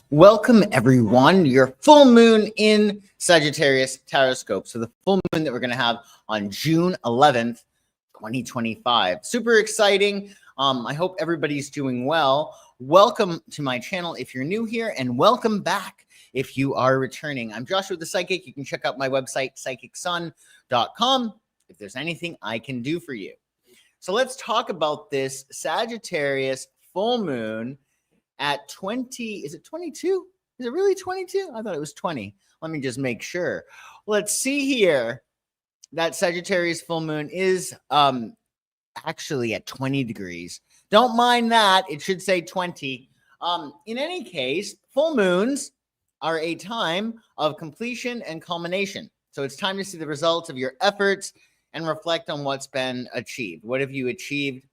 Welcome, everyone. Your full moon in Sagittarius Tarotscopes. So the full moon that we're going to have on June 11th, 2025. Super exciting. I hope everybody's doing well. Welcome to my channel if you're new here, and welcome back if you are returning. I'm Joshua the Psychic. You can check out my website, psychicsun.com, if there's anything I can do for you. So let's talk about this Sagittarius full moon at 20, is it 22? Is it really 22? I thought it was 20. Let me just make sure. Let's see here. That Sagittarius full moon is actually at 20 degrees. Don't mind that. It should say 20. In any case, full moons are a time of completion and culmination. So it's time to see the results of your efforts and reflect on what's been achieved. What have you achieved?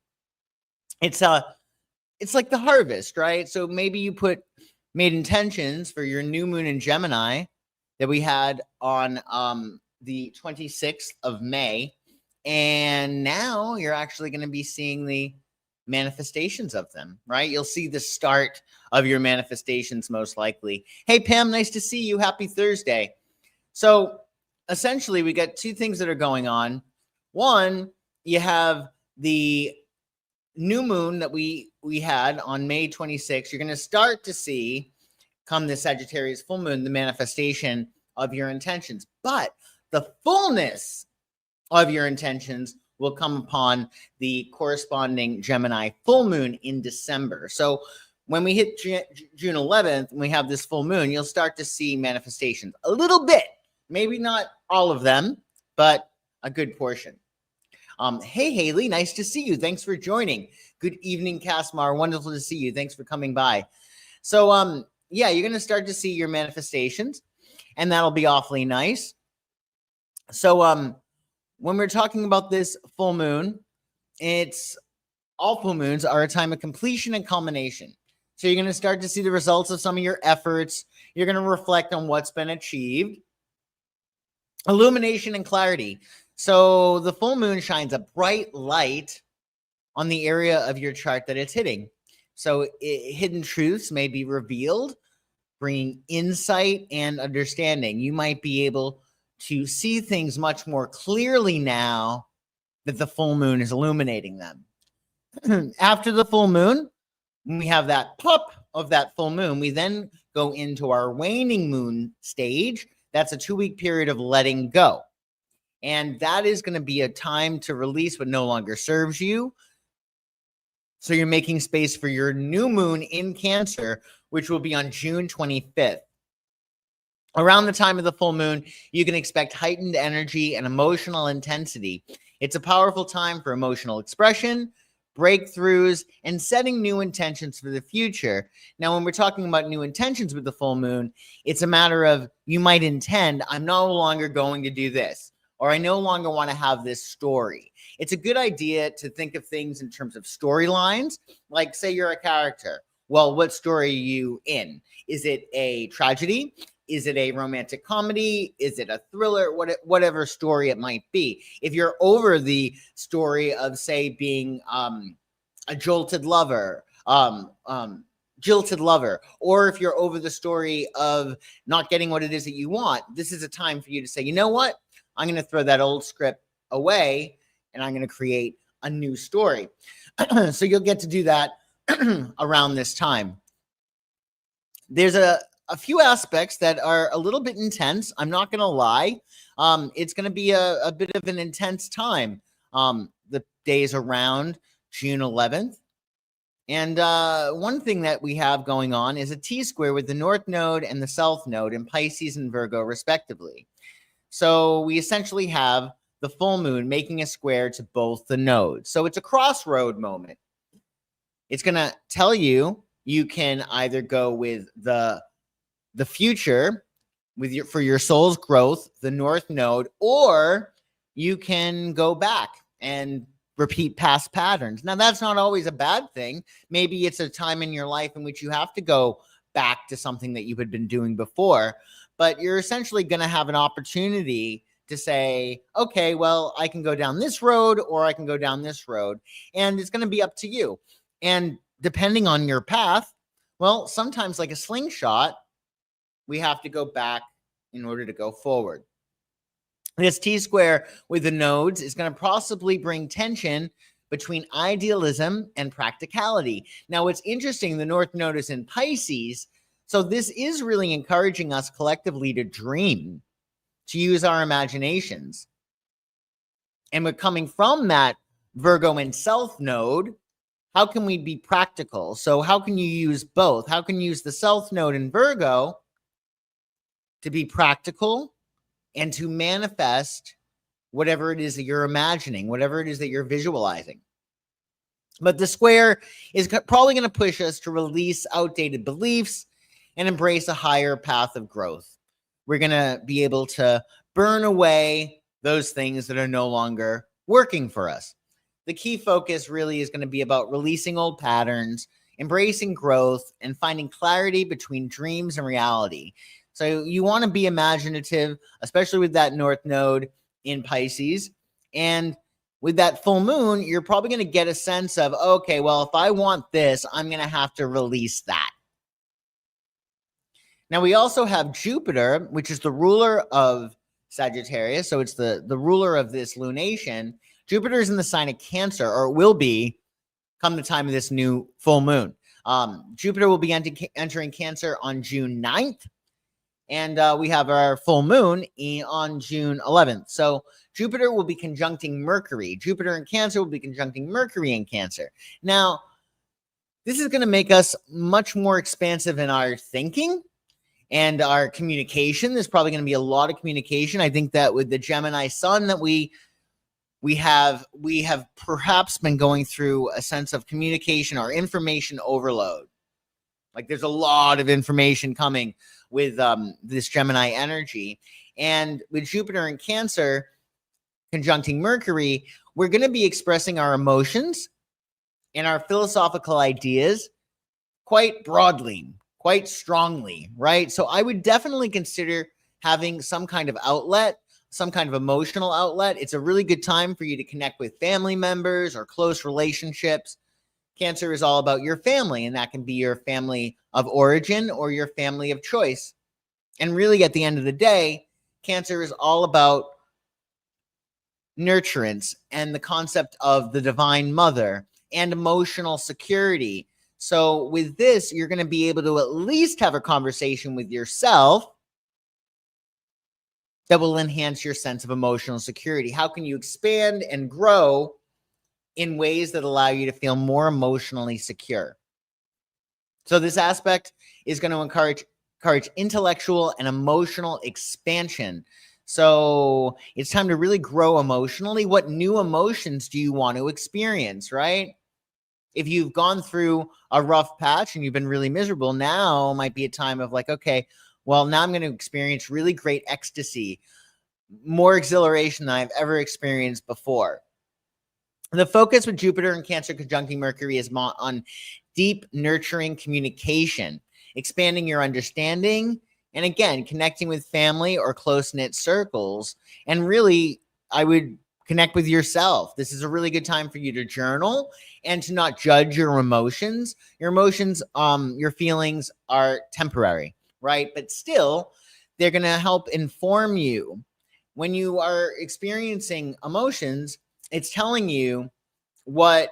It's like the harvest, right? So maybe you made intentions for your new moon in Gemini that we had on the 26th of May. And now you're actually going to be seeing the manifestations of them, right? You'll see the start of your manifestations most likely. Hey, Pam, nice to see you. Happy Thursday. So essentially, we got two things that are going on. One, you have the new moon that we had on May 26th. You're going to start to see, come the Sagittarius full moon, the manifestation of your intentions. But the fullness of your intentions will come upon the corresponding Gemini full moon in December. So when we hit June 11th, and we have this full moon, you'll start to see manifestations a little bit, maybe not all of them, but a good portion. Hey, Haley, nice to see you. Thanks for joining. Good evening, Casmar. Wonderful to see you. Thanks for coming by. So, yeah, you're going to start to see your manifestations, and that'll be awfully nice. So, when we're talking about this full moon, all full moons are a time of completion and culmination. So you're going to start to see the results of some of your efforts. You're going to reflect on what's been achieved. Illumination and clarity. So the full moon shines a bright light on the area of your chart that it's hitting. So hidden truths may be revealed, bringing insight and understanding. You might be able to see things much more clearly now that the full moon is illuminating them. After the full moon, when we have that pop of that full moon, we then go into our waning moon stage. That's a 2-week period of letting go. And that is going to be a time to release what no longer serves you. So you're making space for your new moon in Cancer, which will be on June 25th. Around the time of the full moon, you can expect heightened energy and emotional intensity. It's a powerful time for emotional expression, breakthroughs, and setting new intentions for the future. Now, when we're talking about new intentions with the full moon, it's a matter of you might intend, I'm no longer going to do this, or I no longer want to have this story. It's a good idea to think of things in terms of storylines. Like, say you're a character. Well, what story are you in? Is it a tragedy? Is it a romantic comedy? Is it a thriller? Whatever story it might be. If you're over the story of, say, being a jilted lover, or if you're over the story of not getting what it is that you want, this is a time for you to say, you know what? I'm going to throw that old script away, and I'm going to create a new story. So you'll get to do that around this time. There's a few aspects that are a little bit intense. I'm not going to lie. It's going to be a bit of an intense time. The days around June 11th. And one thing that we have going on is a T-square with the North Node and the South Node in Pisces and Virgo, respectively. So we essentially have the full moon making a square to both the nodes. So it's a crossroad moment. It's going to tell you can either go with the future with for your soul's growth, the North Node, or you can go back and repeat past patterns. Now, that's not always a bad thing. Maybe it's a time in your life in which you have to go back to something that you had been doing before, but you're essentially going to have an opportunity to say, okay, well, I can go down this road or I can go down this road, and it's going to be up to you. And depending on your path, Well, sometimes, like a slingshot, we have to go back in order to go forward. This T-square with the nodes is going to possibly bring tension between idealism and practicality. Now, what's interesting, the North Node is in Pisces, so this is really encouraging us collectively to dream, to use our imaginations. And we're coming from that Virgo and South node. How can we be practical? So how can you use both? How can you use the South node in Virgo to be practical and to manifest whatever it is that you're imagining, whatever it is that you're visualizing? But the square is probably going to push us to release outdated beliefs and embrace a higher path of growth. We're going to be able to burn away those things that are no longer working for us. The key focus really is going to be about releasing old patterns, embracing growth, and finding clarity between dreams and reality. So you want to be imaginative, especially with that North Node in Pisces. And with that full moon, you're probably going to get a sense of, okay, well, if I want this, I'm going to have to release that. Now, we also have Jupiter, which is the ruler of Sagittarius. So it's the ruler of this lunation. Jupiter is in the sign of Cancer, or it will be come the time of this new full moon. Jupiter will be entering Cancer on June 9th. And we have our full moon on June 11th. So Jupiter will be conjuncting Mercury. Jupiter in Cancer will be conjuncting Mercury in Cancer. Now, this is going to make us much more expansive in our thinking and our communication. There's probably going to be a lot of communication. I think that with the Gemini sun that we have perhaps been going through a sense of communication or information overload. Like there's a lot of information coming with this Gemini energy. And with Jupiter in Cancer conjuncting Mercury, we're going to be expressing our emotions and our philosophical ideas quite broadly, quite strongly, right? So I would definitely consider having some kind of outlet, some kind of emotional outlet. It's a really good time for you to connect with family members or close relationships. Cancer is all about your family, and that can be your family of origin or your family of choice. And really, at the end of the day, Cancer is all about nurturance and the concept of the divine mother and emotional security. So with this, you're going to be able to at least have a conversation with yourself that will enhance your sense of emotional security. How can you expand and grow in ways that allow you to feel more emotionally secure? So this aspect is going to encourage intellectual and emotional expansion. So it's time to really grow emotionally. What new emotions do you want to experience, right? If you've gone through a rough patch and you've been really miserable, now might be a time of like, okay, well, now I'm going to experience really great ecstasy, more exhilaration than I've ever experienced before. The focus with Jupiter and Cancer conjuncting Mercury is on deep, nurturing communication, expanding your understanding, and again, connecting with family or close-knit circles. And really, I would connect with yourself. This is a really good time for you to journal and to not judge your emotions. Your emotions, your feelings are temporary, right? But still, they're going to help inform you. When you are experiencing emotions, it's telling you what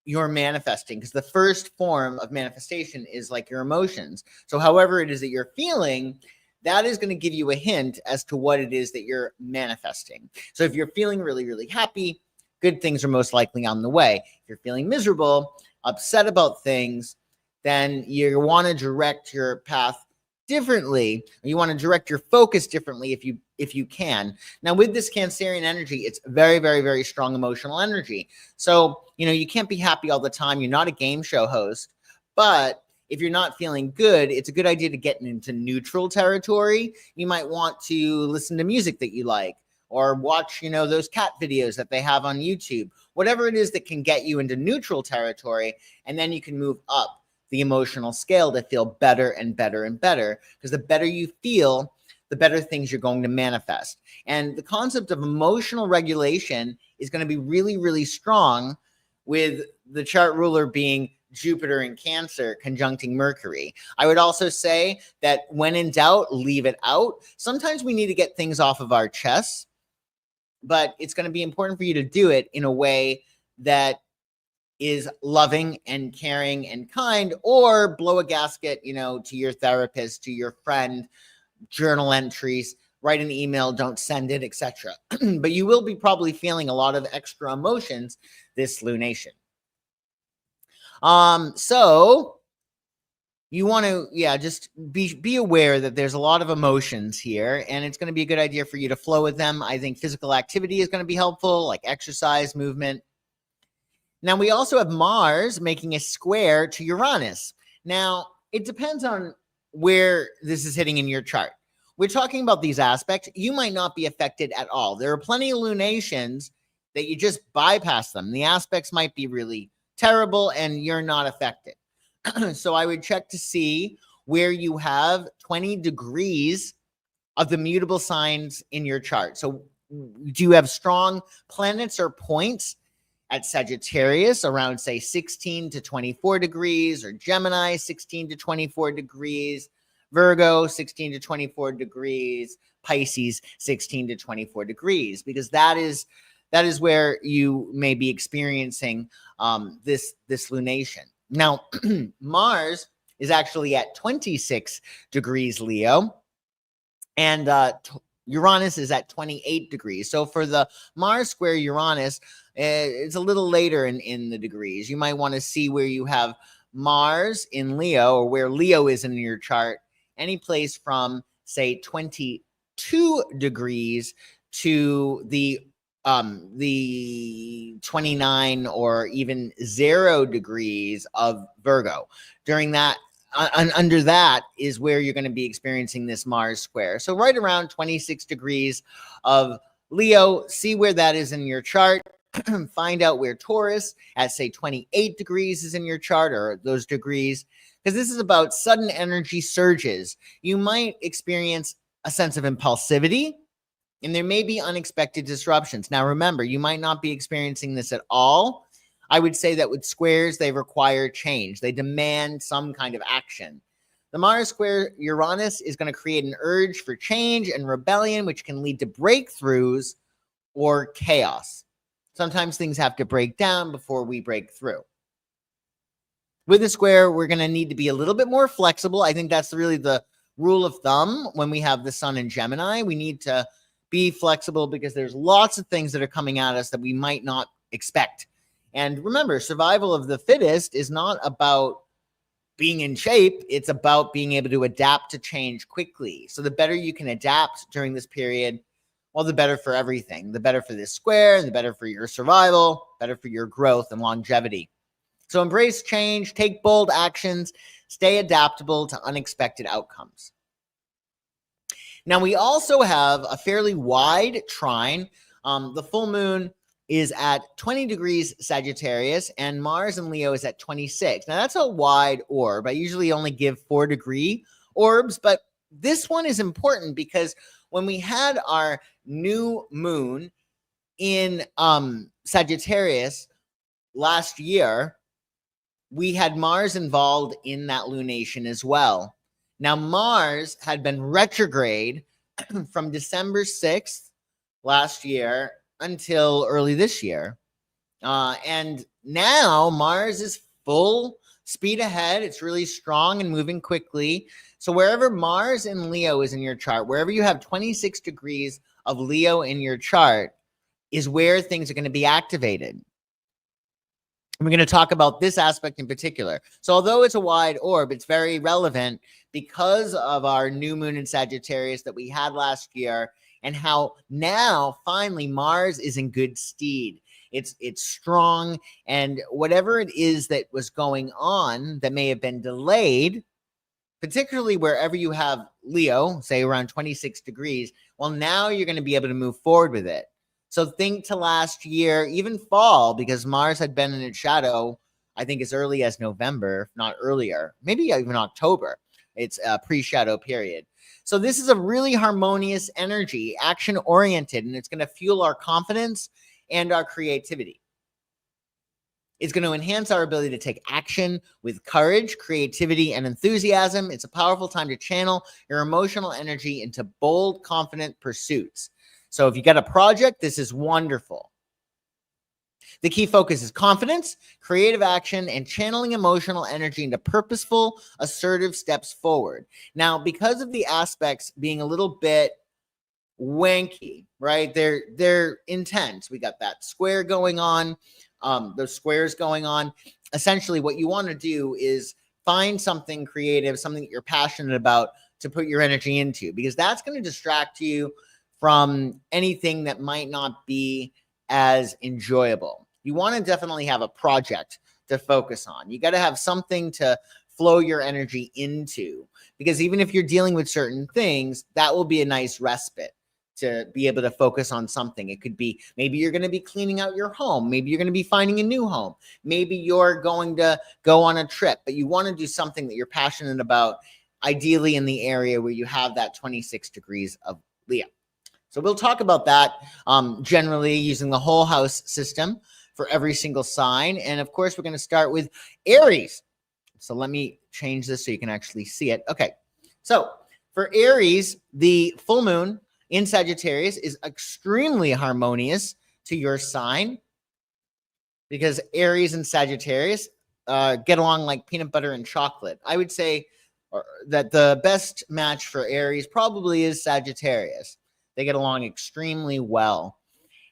you're manifesting, because the first form of manifestation is like your emotions. So however it is that you're feeling, that is going to give you a hint as to what it is that you're manifesting. So if you're feeling really, really happy, good things are most likely on the way. If you're feeling miserable, upset about things, then you want to direct your path differently. You want to direct your focus differently if you can. Now, with this Cancerian energy, it's very, very, very strong emotional energy. So, you can't be happy all the time. You're not a game show host, but if you're not feeling good, it's a good idea to get into neutral territory. You might want to listen to music that you like, or watch, those cat videos that they have on YouTube, whatever it is that can get you into neutral territory. And then you can move up the emotional scale to feel better and better and better, because the better you feel, the better things you're going to manifest. And the concept of emotional regulation is going to be really, really strong, with the chart ruler being Jupiter in Cancer conjuncting Mercury. I would also say that when in doubt, leave it out. Sometimes we need to get things off of our chests, but it's going to be important for you to do it in a way that is loving and caring and kind, or blow a gasket, to your therapist, to your friend, journal entries, write an email, don't send it, etc. But you will be probably feeling a lot of extra emotions this lunation. So you want to, just be aware that there's a lot of emotions here, and it's going to be a good idea for you to flow with them. I think physical activity is going to be helpful, like exercise, movement. Now, we also have Mars making a square to Uranus. Now, it depends on where this is hitting in your chart. We're talking about these aspects. You might not be affected at all. There are plenty of lunations that you just bypass them. The aspects might be really terrible and you're not affected. So I would check to see where you have 20 degrees of the mutable signs in your chart. So do you have strong planets or points at Sagittarius around, say, 16 to 24 degrees, or Gemini, 16 to 24 degrees, Virgo, 16 to 24 degrees, Pisces, 16 to 24 degrees, because that is where you may be experiencing this lunation. Now, Mars is actually at 26 degrees Leo, and Uranus is at 28 degrees. So for the Mars square Uranus, it's a little later in the degrees. You might want to see where you have Mars in Leo, or where Leo is in your chart, any place from, say, 22 degrees to the 29 or even 0 degrees of Virgo. During that, under that is where you're going to be experiencing this Mars square. So right around 26 degrees of Leo, see where that is in your chart. Find out where Taurus at, say, 28 degrees is in your chart, or those degrees, because this is about sudden energy surges. You might experience a sense of impulsivity, and there may be unexpected disruptions. Now, remember, you might not be experiencing this at all. I would say that with squares, they require change. They demand some kind of action. The Mars square Uranus is going to create an urge for change and rebellion, which can lead to breakthroughs or chaos. Sometimes things have to break down before we break through. With a square, we're going to need to be a little bit more flexible. I think that's really the rule of thumb when we have the sun in Gemini. We need to be flexible because there's lots of things that are coming at us that we might not expect. And remember, survival of the fittest is not about being in shape. It's about being able to adapt to change quickly. So the better you can adapt during this period, well, the better for everything. The better for this square, the better for your survival, better for your growth and longevity. So embrace change, take bold actions, stay adaptable to unexpected outcomes. Now, we also have a fairly wide trine. The full moon is at 20 degrees Sagittarius, and Mars in Leo is at 26. Now, that's a wide orb. I usually only give 4-degree orbs, but this one is important because when we had our new moon in Sagittarius last year, we had Mars involved in that lunation as well. Now, Mars had been retrograde from December 6th last year until early this year. And now Mars is full speed ahead. It's really strong and moving quickly. So wherever Mars in Leo is in your chart, wherever you have 26 degrees of Leo in your chart, is where things are going to be activated. We're going to talk about this aspect in particular. So although it's a wide orb, it's very relevant because of our new moon in Sagittarius that we had last year, and how now finally Mars is in good stead. It's strong, and whatever it is that was going on that may have been delayed, particularly wherever you have Leo, say around 26 degrees, well, now you're going to be able to move forward with it. So think to last year, even fall, because Mars had been in its shadow, I think as early as November, if not earlier, maybe even October. It's a pre-shadow period. So this is a really harmonious energy, action-oriented, and it's going to fuel our confidence and our creativity. It's going to enhance our ability to take action with courage, creativity, and enthusiasm. It's a powerful time to channel your emotional energy into bold, confident pursuits. So if you got a project, this is wonderful. The key focus is confidence, creative action, and channeling emotional energy into purposeful, assertive steps forward. Now, because of the aspects being a little bit wanky, right? They're intense. We got that square going on, those squares going on. Essentially, what you want to do is find something creative, something that you're passionate about to put your energy into, because that's going to distract you from anything that might not be as enjoyable. You want to definitely have a project to focus on. You got to have something to flow your energy into, because even if you're dealing with certain things, that will be a nice respite to be able to focus on something. It could be, maybe you're going to be cleaning out your home. Maybe you're going to be finding a new home. Maybe you're going to go on a trip, but you want to do something that you're passionate about, ideally in the area where you have that 26 degrees of Leo. So we'll talk about that generally using the whole house system for every single sign. And of course, we're going to start with Aries. So let me change this so you can actually see it. Okay. So for Aries, the full moon in Sagittarius is extremely harmonious to your sign, because Aries and Sagittarius get along like peanut butter and chocolate. I would say that the best match for Aries probably is Sagittarius. They get along extremely well.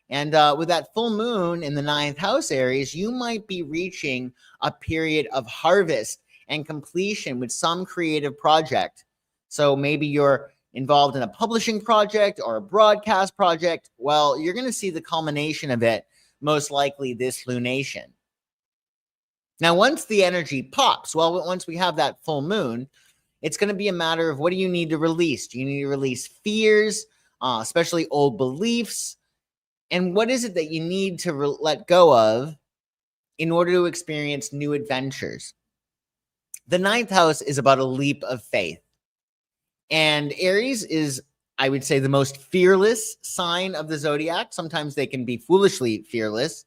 And with that full moon in the 9th house, Aries, you might be reaching a period of harvest and completion with some creative project. So maybe you're involved in a publishing project or a broadcast project. Well, you're going to see the culmination of it most likely this lunation. Now, once the energy pops, well, once we have that full moon, it's going to be a matter of, what do you need to release? Do you need to release fears, especially old beliefs? And what is it that you need to let go of in order to experience new adventures? The 9th house is about a leap of faith. And Aries is, I would say, the most fearless sign of the zodiac. Sometimes they can be foolishly fearless,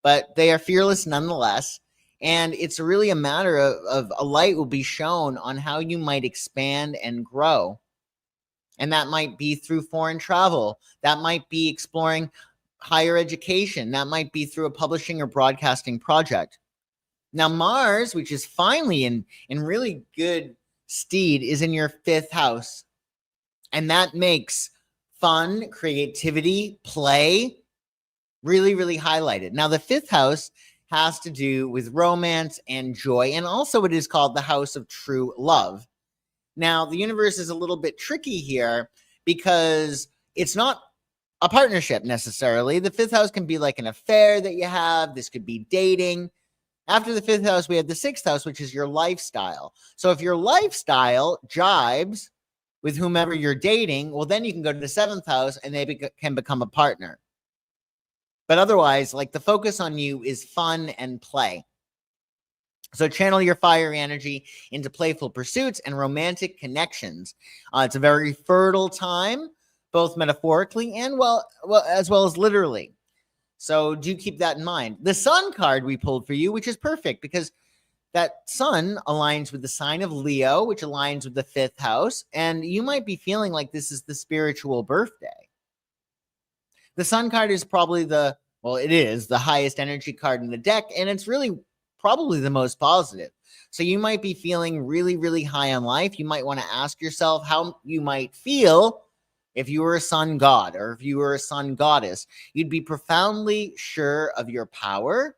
but they are fearless nonetheless. And it's really a matter of a light will be shown on how you might expand and grow. And that might be through foreign travel. That might be exploring higher education. That might be through a publishing or broadcasting project. Now, Mars, which is finally in really good steed, is in your 5th house. And that makes fun, creativity, play really, really highlighted. Now, the 5th house has to do with romance and joy. And also it is called the house of true love. Now, the universe is a little bit tricky here because it's not a partnership necessarily. The 5th house can be like an affair that you have. This could be dating. After the 5th house, we have the 6th house, which is your lifestyle. So if your lifestyle jibes with whomever you're dating, well, then you can go to the 7th house and they can become a partner. But otherwise, like, the focus on you is fun and play. So channel your fiery energy into playful pursuits and romantic connections. It's a very fertile time, both metaphorically and as well as literally. So do keep that in mind. The Sun card we pulled for you, which is perfect because that Sun aligns with the sign of Leo, which aligns with the 5th house. And you might be feeling like this is the spiritual birthday. The Sun card is probably it is the highest energy card in the deck. And it's really probably the most positive. So you might be feeling really, really high on life. You might want to ask yourself how you might feel if you were a sun god or if you were a sun goddess. You'd be profoundly sure of your power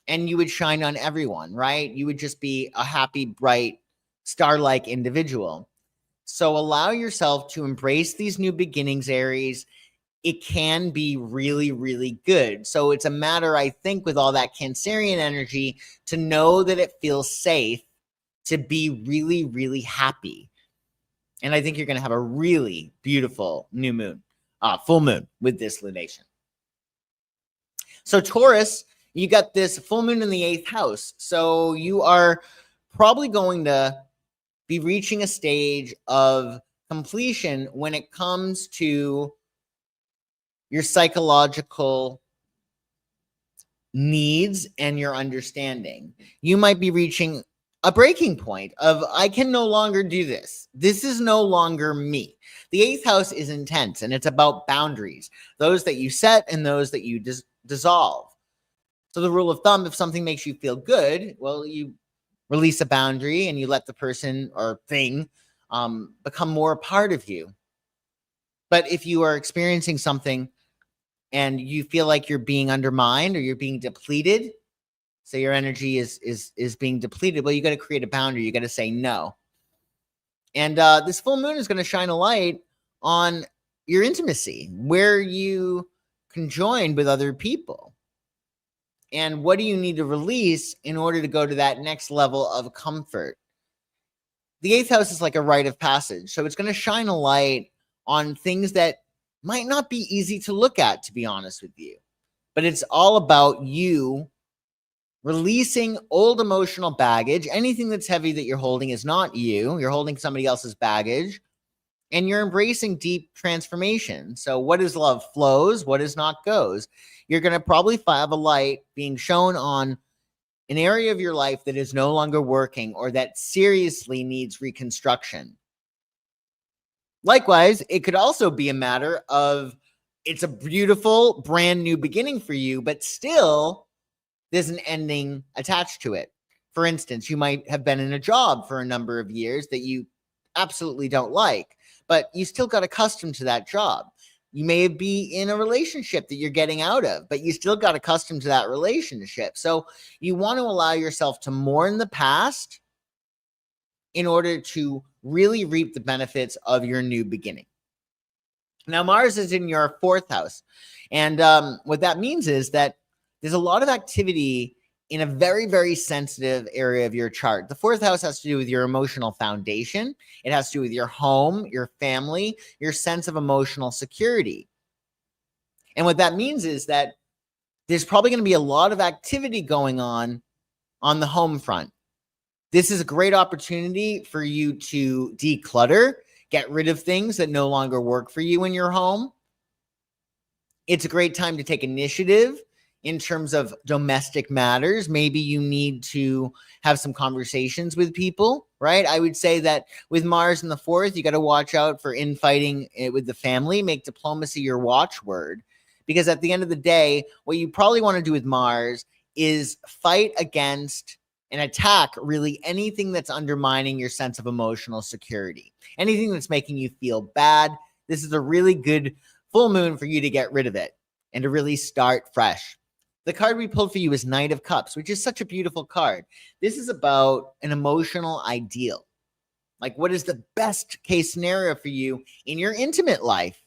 and you would shine on everyone, right? You would just be a happy, bright, star-like individual. So allow yourself to embrace these new beginnings, Aries. It can be really, really good. So it's a matter, I think, with all that Cancerian energy, to know that it feels safe to be really, really happy. And I think you're going to have a really beautiful new moon, full moon with this lunation. So Taurus, you got this full moon in the 8th house. So you are probably going to be reaching a stage of completion when it comes to your psychological needs and your understanding. You might be reaching a breaking point of, I can no longer do this. This is no longer me. The eighth house is intense, and it's about boundaries, those that you set and those that you dissolve. So the rule of thumb, if something makes you feel good, well, you release a boundary and you let the person or thing become more a part of you. But if you are experiencing something and you feel like you're being undermined or you're being depleted, so your energy is being depleted, well, you got to create a boundary. You got to say no. And this full moon is going to shine a light on your intimacy, where you can join with other people. And what do you need to release in order to go to that next level of comfort? The eighth house is like a rite of passage. So it's going to shine a light on things that might not be easy to look at, to be honest with you. But it's all about you releasing old emotional baggage. Anything that's heavy that you're holding is not you. You're holding somebody else's baggage. And you're embracing deep transformation. So what is love flows, what is not goes. You're going to probably have a light being shown on an area of your life that is no longer working or that seriously needs reconstruction. Likewise, it could also be a matter of it's a beautiful, brand new beginning for you, but still there's an ending attached to it. For instance, you might have been in a job for a number of years that you absolutely don't like, but you still got accustomed to that job. You may be in a relationship that you're getting out of, but you still got accustomed to that relationship. So you want to allow yourself to mourn the past in order to really reap the benefits of your new beginning. Now, Mars is in your fourth house. And what that means is that there's a lot of activity in a very, very sensitive area of your chart. The fourth house has to do with your emotional foundation. It has to do with your home, your family, your sense of emotional security. And what that means is that there's probably going to be a lot of activity going on the home front. This is a great opportunity for you to declutter, get rid of things that no longer work for you in your home. It's a great time to take initiative in terms of domestic matters. Maybe you need to have some conversations with people, right? I would say that with Mars in the fourth, you got to watch out for infighting with the family. Make diplomacy your watchword, because at the end of the day, what you probably want to do with Mars is fight against and attack really anything that's undermining your sense of emotional security, anything that's making you feel bad. This is a really good full moon for you to get rid of it and to really start fresh. The card we pulled for you is Knight of Cups, which is such a beautiful card. This is about an emotional ideal. Like, what is the best case scenario for you in your intimate life,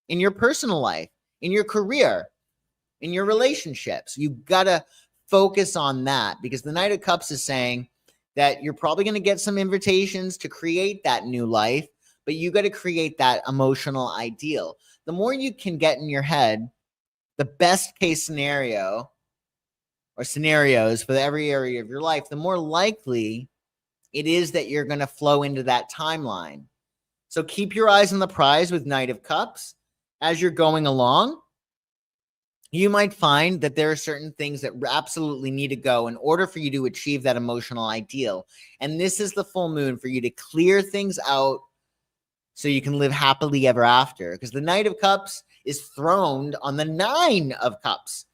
in your personal life, in your career, in your relationships? You got to focus on that, because the Knight of Cups is saying that you're probably going to get some invitations to create that new life, but you got to create that emotional ideal. The more you can get in your head the best case scenario or scenarios for every area of your life, the more likely it is that you're going to flow into that timeline. So keep your eyes on the prize with Knight of Cups. As you're going along, you might find that there are certain things that absolutely need to go in order for you to achieve that emotional ideal. And this is the full moon for you to clear things out so you can live happily ever after. Because the Knight of Cups is throned on the Nine of Cups,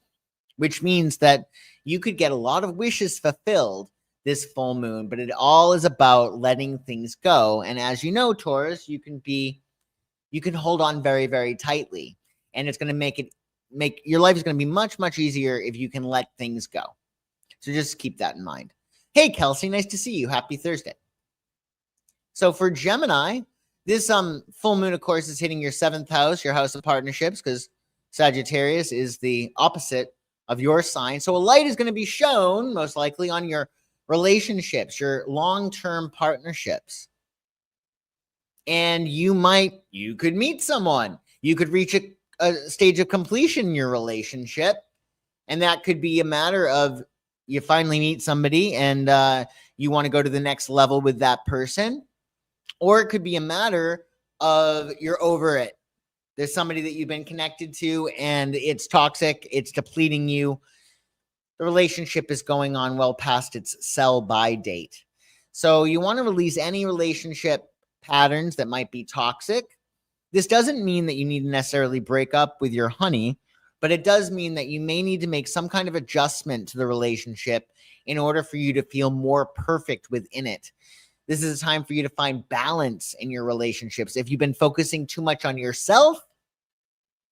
which means that you could get a lot of wishes fulfilled this full moon, but it all is about letting things go. And as you know, Taurus, you can hold on very, very tightly, and it's going to make your life is going to be much, much easier if you can let things go. So just keep that in mind. Hey, Kelsey, nice to see you. Happy Thursday. So for Gemini, this full moon, of course, is hitting your seventh house, your house of partnerships, because Sagittarius is the opposite of your sign. So a light is going to be shown, most likely, on your relationships, your long-term partnerships. And you could meet someone. You could reach a stage of completion in your relationship. And that could be a matter of you finally meet somebody and you want to go to the next level with that person. Or it could be a matter of you're over it. There's somebody that you've been connected to and it's toxic. It's depleting you. the relationship is going on well past its sell-by date. So you want to release any relationship patterns that might be toxic. This doesn't mean that you need to necessarily break up with your honey, but it does mean that you may need to make some kind of adjustment to the relationship in order for you to feel more perfect within it. This is a time for you to find balance in your relationships. If you've been focusing too much on yourself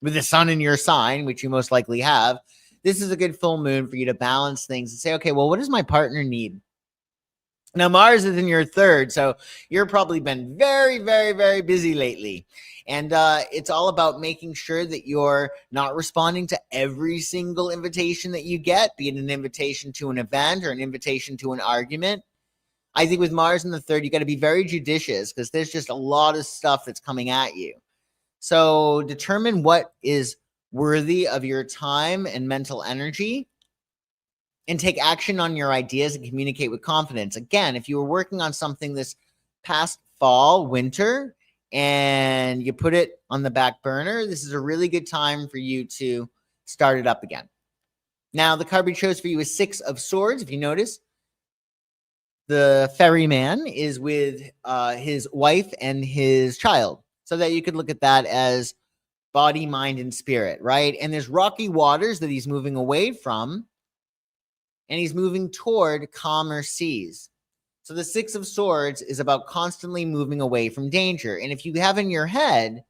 with the sun in your sign, which you most likely have, this is a good full moon for you to balance things and say, okay, well, what does my partner need? Now, Mars is in your third, so you're probably been very, very, very busy lately. And it's all about making sure that you're not responding to every single invitation that you get, be it an invitation to an event or an invitation to an argument. I think with Mars in the third, you got to be very judicious because there's just a lot of stuff that's coming at you. So determine what is worthy of your time and mental energy, and take action on your ideas and communicate with confidence. Again, if you were working on something this past fall, winter, and you put it on the back burner, this is a really good time for you to start it up again. Now, the card we chose for you is Six of Swords. If you notice, the ferryman is with his wife and his child, so that you could look at that as body, mind, and spirit, right? And there's rocky waters that he's moving away from, and he's moving toward calmer seas. So the Six of Swords is about constantly moving away from danger. And if you have in your head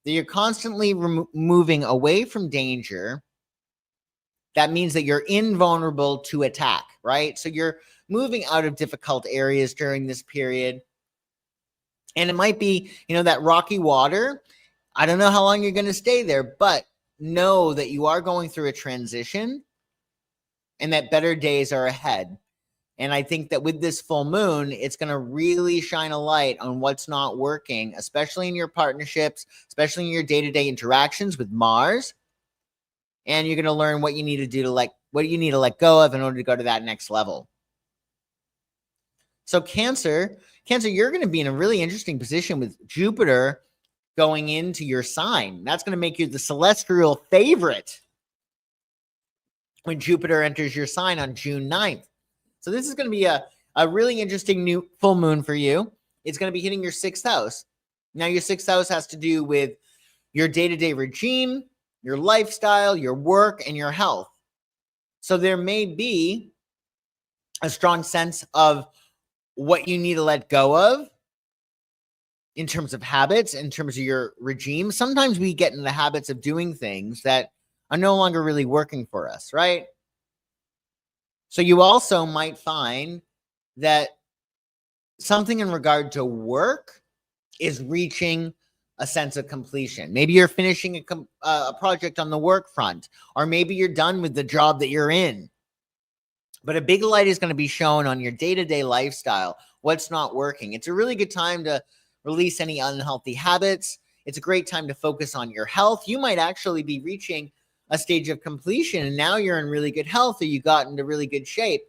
that you're constantly moving away from danger, that means that you're invulnerable to attack, right? So you're moving out of difficult areas during this period. And it might be, that rocky water. I don't know how long you're going to stay there, but know that you are going through a transition and that better days are ahead. And I think that with this full moon, it's going to really shine a light on what's not working, especially in your partnerships, especially in your day-to-day interactions with Mars. And you're going to learn what you need to do what you need to let go of in order to go to that next level. So Cancer, you're going to be in a really interesting position with Jupiter going into your sign. That's going to make you the celestial favorite when Jupiter enters your sign on June 9th. So this is going to be a really interesting new full moon for you. It's going to be hitting your sixth house. Now, your sixth house has to do with your day-to-day regime, your lifestyle, your work, and your health. So there may be a strong sense of what you need to let go of in terms of habits, in terms of your regime. Sometimes we get in the habits of doing things that are no longer really working for us, right? So you also might find that something in regard to work is reaching a sense of completion. Maybe you're finishing a project on the work front, or maybe you're done with the job that you're in. But a big light is going to be shown on your day-to-day lifestyle, what's not working. It's a really good time to release any unhealthy habits. It's a great time to focus on your health. You might actually be reaching a stage of completion, and now you're in really good health, or you got into really good shape.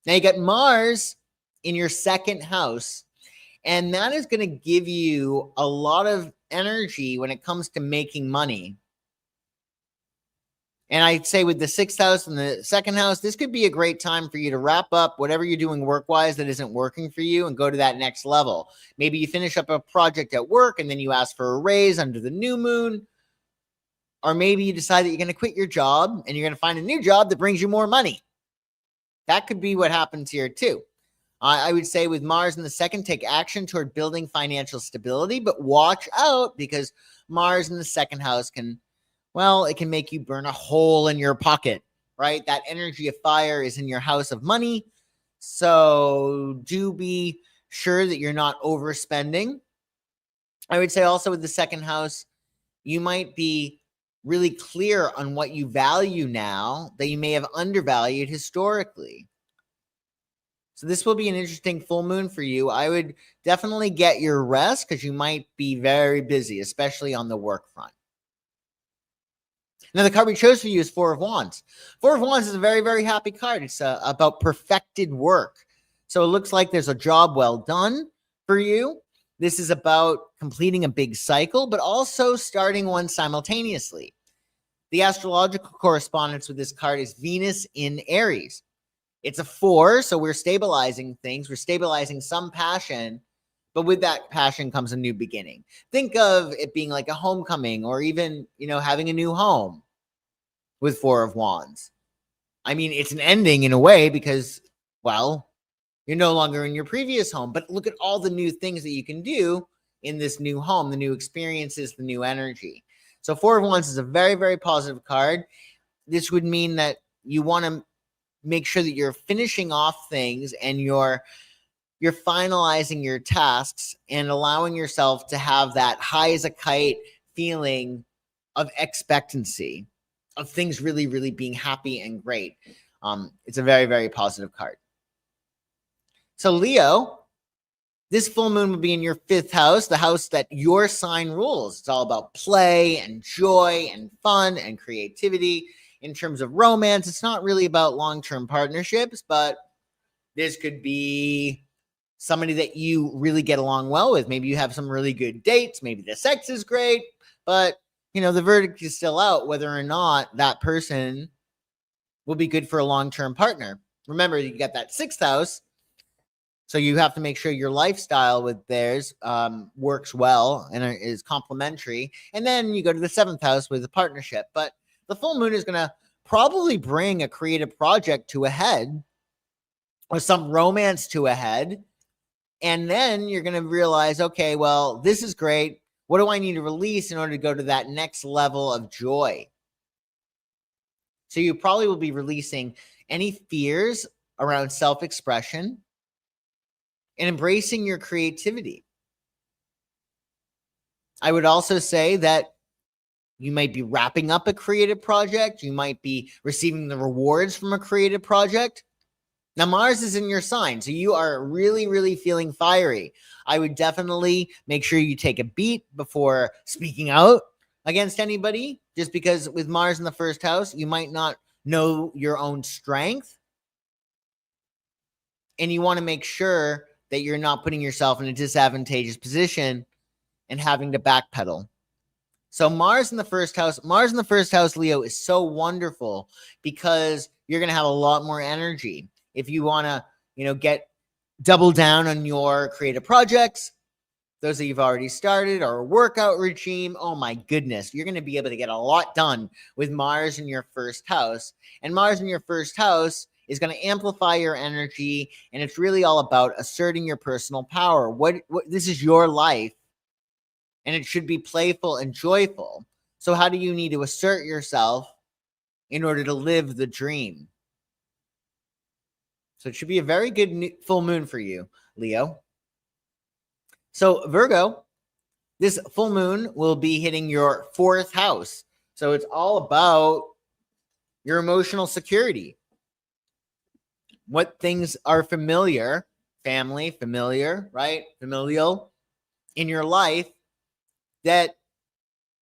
Now you got Mars in your second house, and that is going to give you a lot of energy when it comes to making money. And I'd say with the sixth house and the second house, this could be a great time for you to wrap up whatever you're doing work-wise that isn't working for you and go to that next level. Maybe you finish up a project at work and then you ask for a raise under the new moon. Or maybe you decide that you're going to quit your job and you're going to find a new job that brings you more money. That could be what happens here too. I would say with Mars in the second, take action toward building financial stability, but watch out because Mars in the second house it can make you burn a hole in your pocket, right? That energy of fire is in your house of money. So do be sure that you're not overspending. I would say also with the second house, you might be really clear on what you value now that you may have undervalued historically. So this will be an interesting full moon for you. I would definitely get your rest because you might be very busy, especially on the work front. Now, the card we chose for you is Four of Wands. Four of Wands is a very, very happy card. It's about perfected work. So it looks like there's a job well done for you. This is about completing a big cycle, but also starting one simultaneously. The astrological correspondence with this card is Venus in Aries. It's a 4, so we're stabilizing things. We're stabilizing some passion, but with that passion comes a new beginning. Think of it being like a homecoming, or even, having a new home with 4 of Wands. I mean, it's an ending in a way because, well, you're no longer in your previous home, but look at all the new things that you can do in this new home, the new experiences, the new energy. So 4 of Wands is a very, very positive card. This would mean that you want to make sure that you're finishing off things and you're finalizing your tasks and allowing yourself to have that high as a kite feeling of expectancy, of things really, really being happy and great. It's a very, very positive card. So Leo, this full moon will be in your 5th house, the house that your sign rules. It's all about play and joy and fun and creativity. In terms of romance, it's not really about long-term partnerships, but this could be somebody that you really get along well with. Maybe you have some really good dates. Maybe the sex is great, but the verdict is still out whether or not that person will be good for a long-term partner. Remember, you got that 6th house, so you have to make sure your lifestyle with theirs works well and is complementary. And then you go to the 7th house with a partnership. But the full moon is going to probably bring a creative project to a head, or some romance to a head. And then you're going to realize, okay, well, this is great. What do I need to release in order to go to that next level of joy? So you probably will be releasing any fears around self-expression and embracing your creativity. I would also say that you might be wrapping up a creative project. You might be receiving the rewards from a creative project. Now, Mars is in your sign, so you are really, really feeling fiery. I would definitely make sure you take a beat before speaking out against anybody, just because with Mars in the 1st house, you might not know your own strength. And you want to make sure that you're not putting yourself in a disadvantageous position and having to backpedal. So Mars in the 1st house, Leo, is so wonderful because you're going to have a lot more energy. If you want to, get double down on your creative projects, those that you've already started, or a workout regime, oh my goodness, you're going to be able to get a lot done with Mars in your 1st house. And Mars in your 1st house is going to amplify your energy, and it's really all about asserting your personal power. This is your life, and it should be playful and joyful. So how do you need to assert yourself in order to live the dream? So it should be a very good full moon for you, Leo. So Virgo, this full moon will be hitting your 4th house. So it's all about your emotional security. What things are familiar, family, familiar, right? Familial in your life that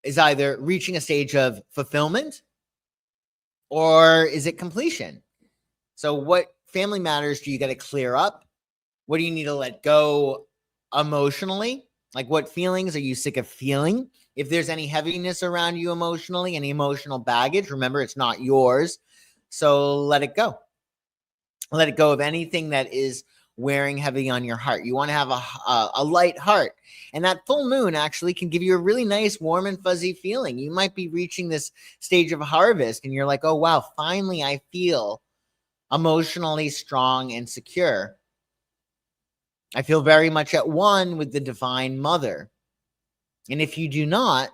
is either reaching a stage of fulfillment, or is it completion? So what family matters do you got to clear up? What do you need to let go emotionally? Like, what feelings are you sick of feeling? If there's any heaviness around you emotionally, any emotional baggage, remember, it's not yours. So let it go. Let it go of anything that is wearing heavy on your heart. You want to have a light heart. And that full moon actually can give you a really nice, warm and fuzzy feeling. You might be reaching this stage of harvest and you're like, oh, wow, finally I feel emotionally strong and secure. I feel very much at one with the Divine Mother. And if you do not,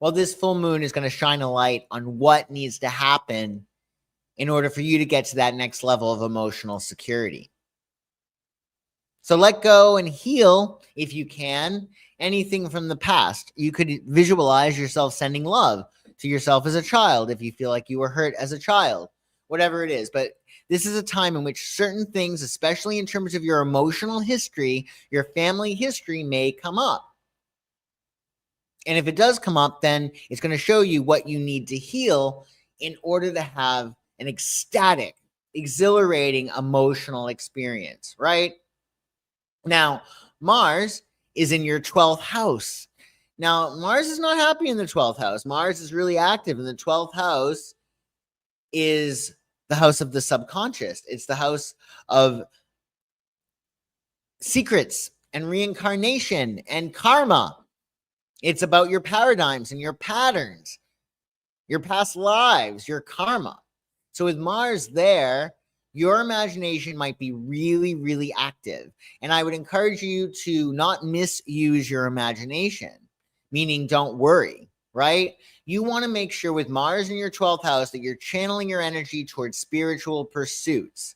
well, this full moon is going to shine a light on what needs to happen in order for you to get to that next level of emotional security. So let go and heal, if you can, anything from the past. You could visualize yourself sending love to yourself as a child if you feel like you were hurt as a child, whatever it is. But this is a time in which certain things, especially in terms of your emotional history, your family history, may come up. And if it does come up, then it's going to show you what you need to heal in order to have an ecstatic, exhilarating emotional experience, right? Now, Mars is in your 12th house. Now, Mars is not happy in the 12th house. Mars is really active, and the 12th house is the house of the subconscious. It's the house of secrets and reincarnation and karma. It's about your paradigms and your patterns, your past lives, your karma. So with Mars there, your imagination might be really, really active. And I would encourage you to not misuse your imagination, meaning don't worry, right? You want to make sure with Mars in your 12th house that you're channeling your energy towards spiritual pursuits.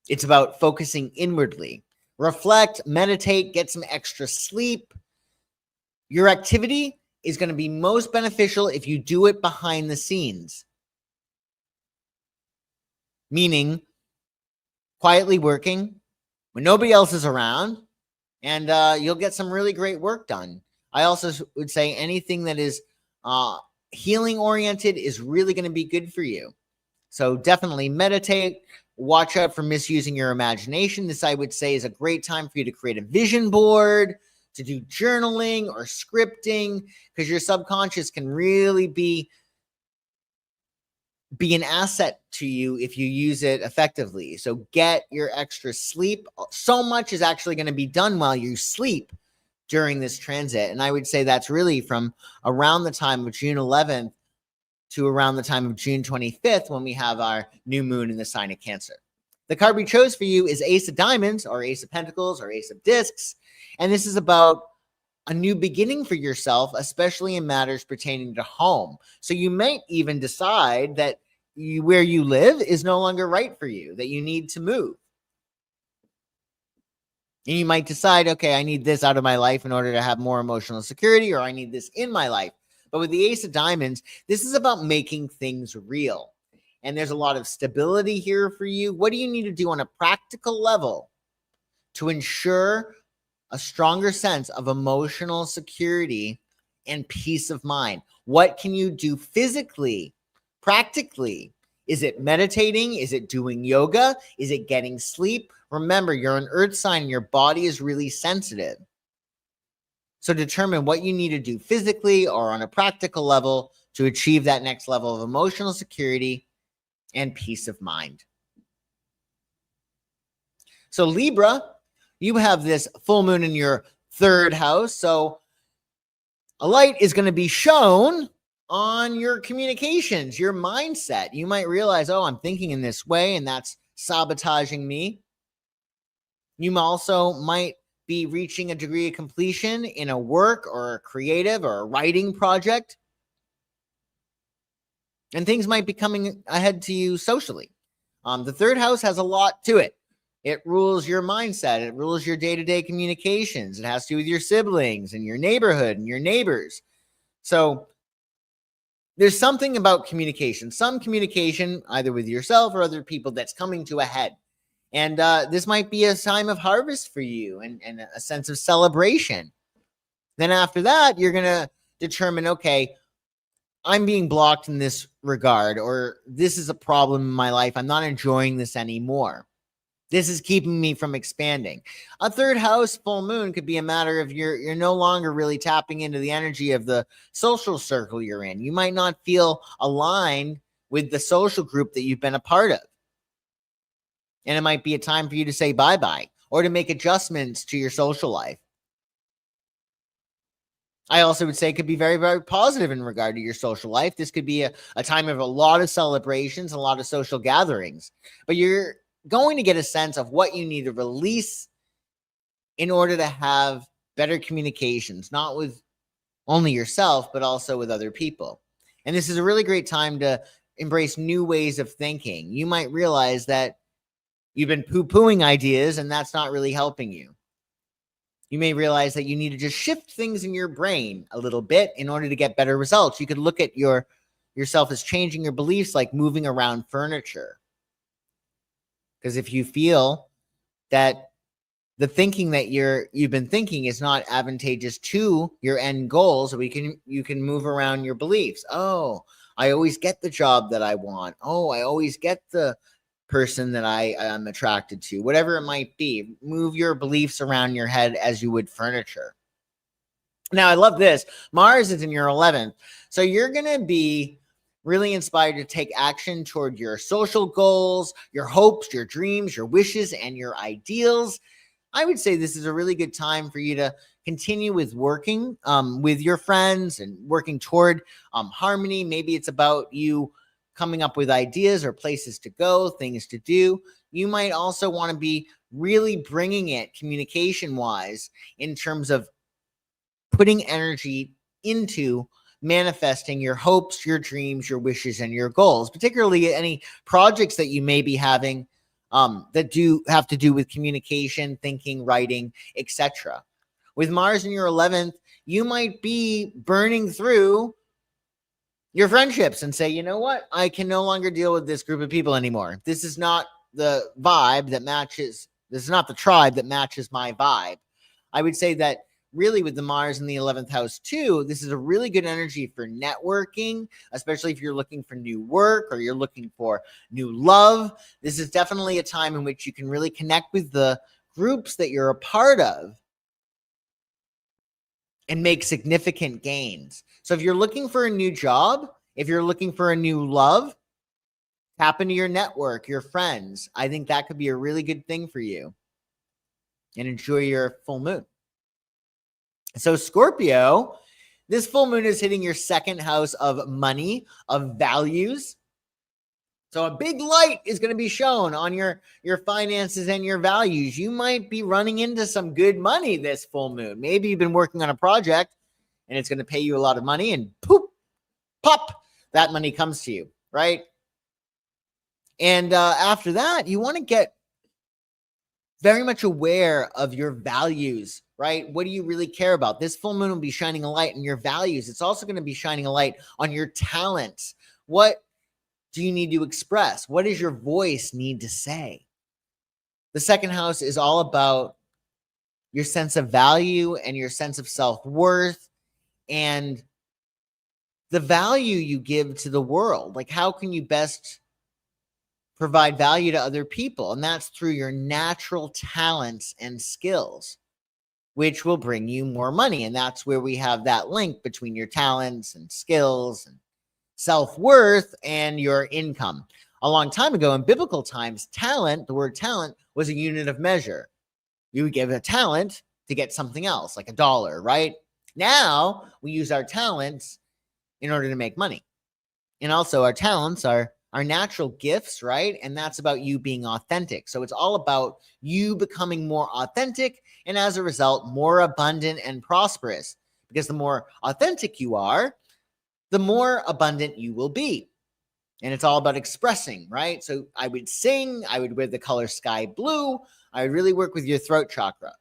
It's about focusing inwardly. Reflect, meditate, get some extra sleep. Your activity is going to be most beneficial if you do it behind the scenes, meaning quietly working when nobody else is around, and you'll get some really great work done. I also would say anything that is healing oriented is really going to be good for you. So definitely meditate. Watch out for misusing your imagination. This, I would say, is a great time for you to create a vision board, to do journaling or scripting, because your subconscious can really be an asset to you if you use it effectively. So get your extra sleep. So much is actually going to be done while you sleep during this transit. And I would say that's really from around the time of June 11th to around the time of June 25th, when we have our new moon in the sign of Cancer. The card we chose for you is Ace of Diamonds, or Ace of Pentacles, or Ace of Discs. And this is about a new beginning for yourself, especially in matters pertaining to home. So you might even decide that where you live is no longer right for you, that you need to move. And you might decide, okay, I need this out of my life in order to have more emotional security, or I need this in my life. But with the Ace of Diamonds, this is about making things real. And there's a lot of stability here for you. What do you need to do on a practical level to ensure a stronger sense of emotional security and peace of mind? What can you do physically, practically? Is it meditating? Is it doing yoga? Is it getting sleep? Remember, you're an earth sign and your body is really sensitive. So determine what you need to do physically or on a practical level to achieve that next level of emotional security and peace of mind. So Libra, you have this full moon in your third house. So a light is going to be shown on your communications, your mindset. You might realize, oh, I'm thinking in this way, and that's sabotaging me. You also might be reaching a degree of completion in a work or a creative or a writing project. And things might be coming ahead to you socially. The third house has a lot to it. It rules your mindset. It rules your day-to-day communications. It has to do with your siblings and your neighborhood and your neighbors. So there's something about communication, some communication either with yourself or other people that's coming to a head. And this might be a time of harvest for you and a sense of celebration. Then after that, you're going to determine, okay, I'm being blocked in this regard, or this is a problem in my life. I'm not enjoying this anymore. This is keeping me from expanding. A third house full moon could be a matter of you're no longer really tapping into the energy of the social circle you're in. You might not feel aligned with the social group that you've been a part of. And it might be a time for you to say bye-bye or to make adjustments to your social life. I also would say it could be very, very positive in regard to your social life. This could be a time of a lot of celebrations, a lot of social gatherings. But you're going to get a sense of what you need to release in order to have better communications, not with only yourself, but also with other people. And this is a really great time to embrace new ways of thinking. You might realize that you've been poo-pooing ideas, and that's not really helping you. You may realize that you need to just shift things in your brain a little bit in order to get better results. You could look at yourself as changing your beliefs, like moving around furniture. Because if you feel that the thinking that you've been thinking is not advantageous to your end goals, you can move around your beliefs. Oh, I always get the job that I want. Oh, I always get the person that I am attracted to, whatever it might be. Move your beliefs around your head as you would furniture. Now, I love this. Mars is in your 11th. So you're going to be really inspired to take action toward your social goals, your hopes, your dreams, your wishes, and your ideals. I would say this is a really good time for you to continue with working with your friends and working toward harmony. Maybe it's about you coming up with ideas or places to go, things to do. You might also want to be really bringing it communication-wise in terms of putting energy into manifesting your hopes, your dreams, your wishes, and your goals, particularly any projects that you may be having that do have to do with communication, thinking, writing, etc. With Mars in your 11th, you might be burning through your friendships and say, you know what? I can no longer deal with this group of people anymore. This is not the vibe that matches. This is not the tribe that matches my vibe. I would say that really with the Mars in the 11th house too, this is a really good energy for networking, especially if you're looking for new work or you're looking for new love. This is definitely a time in which you can really connect with the groups that you're a part of and make significant gains. So if you're looking for a new job, if you're looking for a new love, tap into your network, your friends. I think that could be a really good thing for you. And enjoy your full moon. So Scorpio, this full moon is hitting your second house of money, of values. So a big light is going to be shown on your finances and your values. You might be running into some good money this full moon. Maybe you've been working on a project and it's going to pay you a lot of money and poof, pop, that money comes to you, right? And after that, you want to get very much aware of your values, right? What do you really care about? This full moon will be shining a light on your values. It's also going to be shining a light on your talents. What do you need to express? What does your voice need to say? The second house is all about your sense of value and your sense of self-worth and the value you give to the world. Like, how can you best provide value to other people? And that's through your natural talents and skills, which will bring you more money. And that's where we have that link between your talents and skills and self-worth and your income. A long time ago in biblical times, talent, the word talent, was a unit of measure. You would give a talent to get something else, like $1, right? Now we use our talents in order to make money. And also our talents are our natural gifts, right? And that's about you being authentic. So it's all about you becoming more authentic and as a result, more abundant and prosperous. Because the more authentic you are, the more abundant you will be. And it's all about expressing, right? So I would sing, I would wear the color sky blue, I would really work with your throat chakra.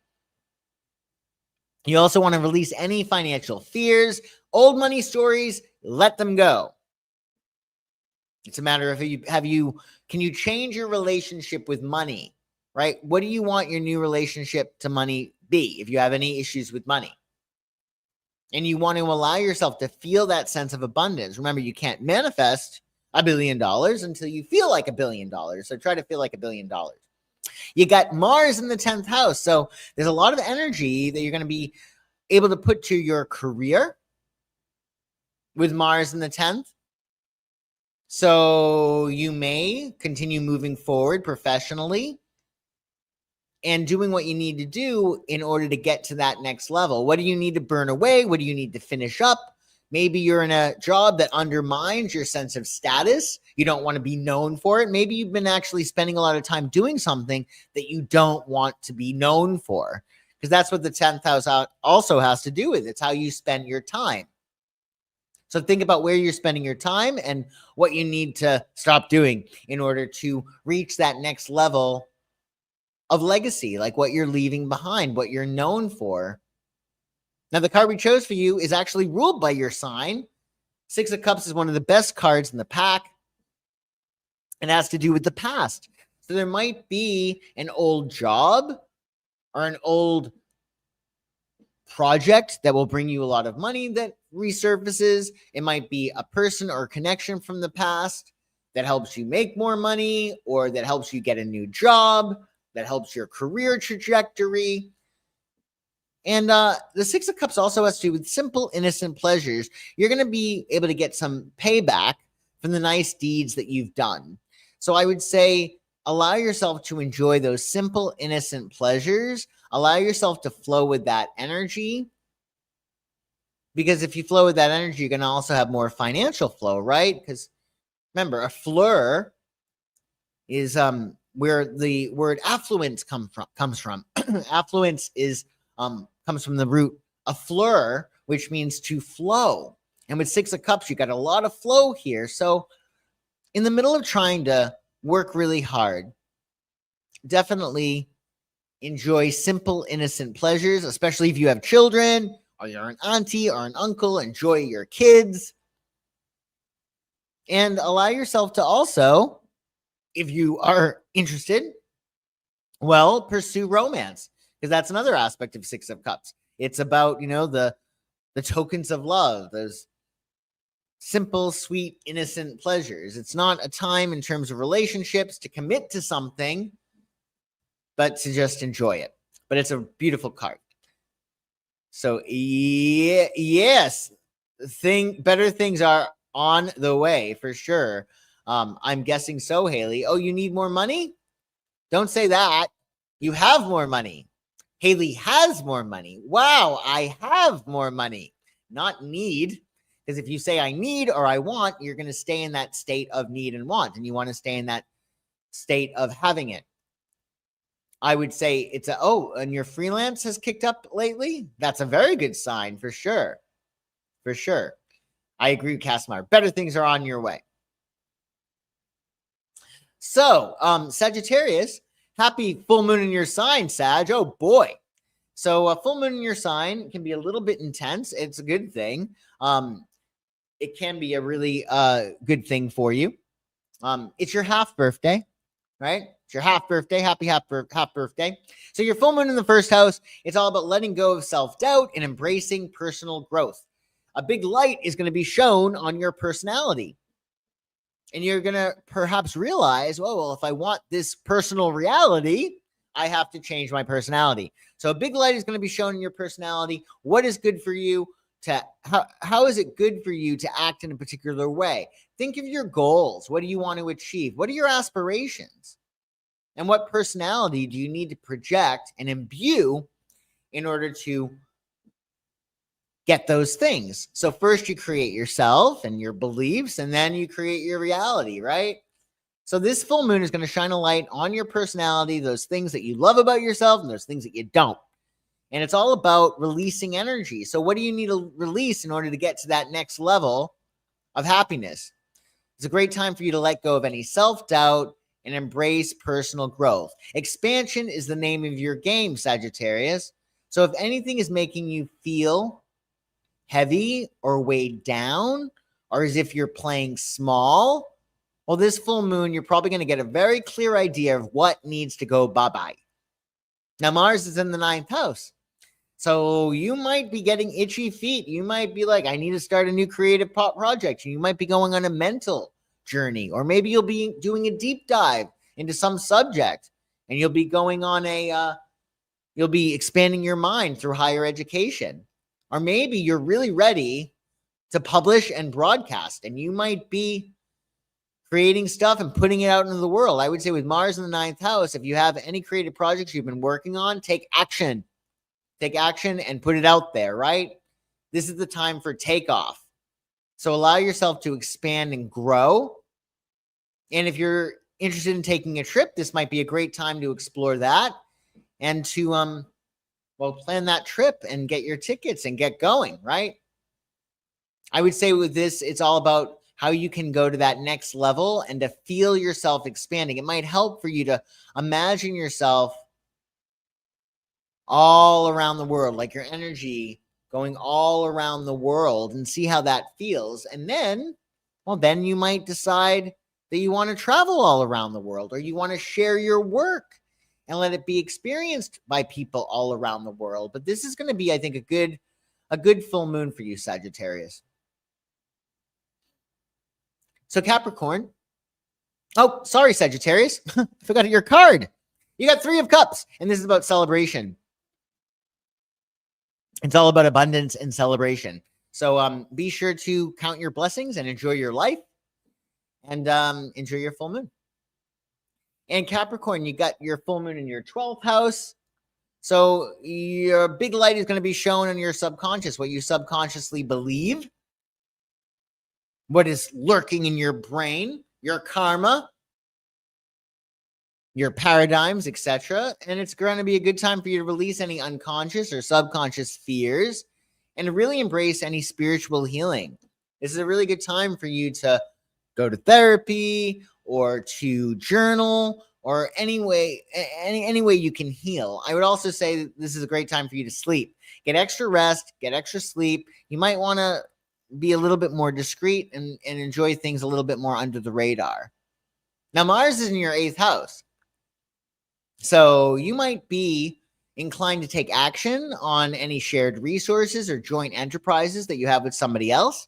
You also want to release any financial fears, old money stories, let them go. It's a matter of can you change your relationship with money, right? What do you want your new relationship to money be if you have any issues with money? And you want to allow yourself to feel that sense of abundance. Remember, you can't manifest $1 billion until you feel like $1 billion. So try to feel like $1 billion. You got Mars in the 10th house. So there's a lot of energy that you're going to be able to put to your career with Mars in the 10th. So you may continue moving forward professionally and doing what you need to do in order to get to that next level. What do you need to burn away? What do you need to finish up? Maybe you're in a job that undermines your sense of status. You don't want to be known for it. Maybe you've been actually spending a lot of time doing something that you don't want to be known for, because that's what the 10th house also has to do with. It's how you spend your time. So think about where you're spending your time and what you need to stop doing in order to reach that next level of legacy, like what you're leaving behind, what you're known for. Now, the card we chose for you is actually ruled by your sign. Six of Cups is one of the best cards in the pack and has to do with the past. So there might be an old job or an old project that will bring you a lot of money that resurfaces. It might be a person or a connection from the past that helps you make more money, or that helps you get a new job, that helps your career trajectory. And the Six of Cups also has to do with simple, innocent pleasures. You're going to be able to get some payback from the nice deeds that you've done. So I would say allow yourself to enjoy those simple, innocent pleasures. Allow yourself to flow with that energy. Because if you flow with that energy, you're going to also have more financial flow, right? Because remember, a fleur is where the word affluence comes from. Affluence is comes from the root affleur, which means to flow. And with Six of Cups, you got a lot of flow here. So in the middle of trying to work really hard, definitely enjoy simple, innocent pleasures, especially if you have children or you're an auntie or an uncle. Enjoy your kids. And allow yourself to also, if you are interested, well, pursue romance, because that's another aspect of Six of Cups. It's about, the tokens of love, those simple, sweet, innocent pleasures. It's not a time in terms of relationships to commit to something, but to just enjoy it. But it's a beautiful card. So yes, better things are on the way for sure. I'm guessing so, Haley. Oh, you need more money? Don't say that. You have more money. Haley has more money. Wow, I have more money. Not need. Because if you say I need or I want, you're going to stay in that state of need and want. And you want to stay in that state of having it. I would say and your freelance has kicked up lately? That's a very good sign for sure. For sure. I agree with Casimir. Better things are on your way. So, Sagittarius, happy full moon in your sign, Sag. Oh, boy. So, a full moon in your sign can be a little bit intense. It's a good thing. It can be a really good thing for you. It's your half birthday, right? It's your half birthday. Happy half birthday. So, your full moon in the first house, it's all about letting go of self-doubt and embracing personal growth. A big light is going to be shown on your personality. And you're going to perhaps realize, well, if I want this personal reality, I have to change my personality. So a big light is going to be shown in your personality. What is good for you? How is it good for you to act in a particular way? Think of your goals. What do you want to achieve? What are your aspirations? And what personality do you need to project and imbue in order to get those things? So first you create yourself and your beliefs, and then you create your reality, right? So this full moon is going to shine a light on your personality, those things that you love about yourself and those things that you don't. And it's all about releasing energy. So what do you need to release in order to get to that next level of happiness? It's a great time for you to let go of any self-doubt and embrace personal growth. Expansion is the name of your game, Sagittarius. So if anything is making you feel heavy or weighed down, or as if you're playing small, well, this full moon, you're probably going to get a very clear idea of what needs to go bye-bye. Now, Mars is in the 9th house. So you might be getting itchy feet. You might be like, I need to start a new creative project. You might be going on a mental journey, or maybe you'll be doing a deep dive into some subject, and you'll be going on you'll be expanding your mind through higher education. Or maybe you're really ready to publish and broadcast, and you might be creating stuff and putting it out into the world. I would say with Mars in the 9th house, if you have any creative projects you've been working on, take action. Take action and put it out there, right? This is the time for takeoff. So allow yourself to expand and grow. And if you're interested in taking a trip, this might be a great time to explore that and to plan that trip and get your tickets and get going, right? I would say with this, it's all about how you can go to that next level and to feel yourself expanding. It might help for you to imagine yourself all around the world, like your energy going all around the world, and see how that feels. And then you might decide that you want to travel all around the world, or you want to share your work and let it be experienced by people all around the world. But this is going to be, I think, a good full moon for you, Sagittarius. So Capricorn. Oh, sorry, Sagittarius. I forgot your card. You got 3 of Cups, and this is about celebration. It's all about abundance and celebration. So be sure to count your blessings and enjoy your life, and enjoy your full moon. And Capricorn, you got your full moon in your 12th house. So your big light is going to be shown in your subconscious, what you subconsciously believe, what is lurking in your brain, your karma, your paradigms, etc. And it's going to be a good time for you to release any unconscious or subconscious fears and to really embrace any spiritual healing. This is a really good time for you to go to therapy or to journal or any way you can heal. I would also say this is a great time for you to sleep. Get extra rest, get extra sleep. You might want to be a little bit more discreet and enjoy things a little bit more under the radar. Now, Mars is in your 8th house. So you might be inclined to take action on any shared resources or joint enterprises that you have with somebody else.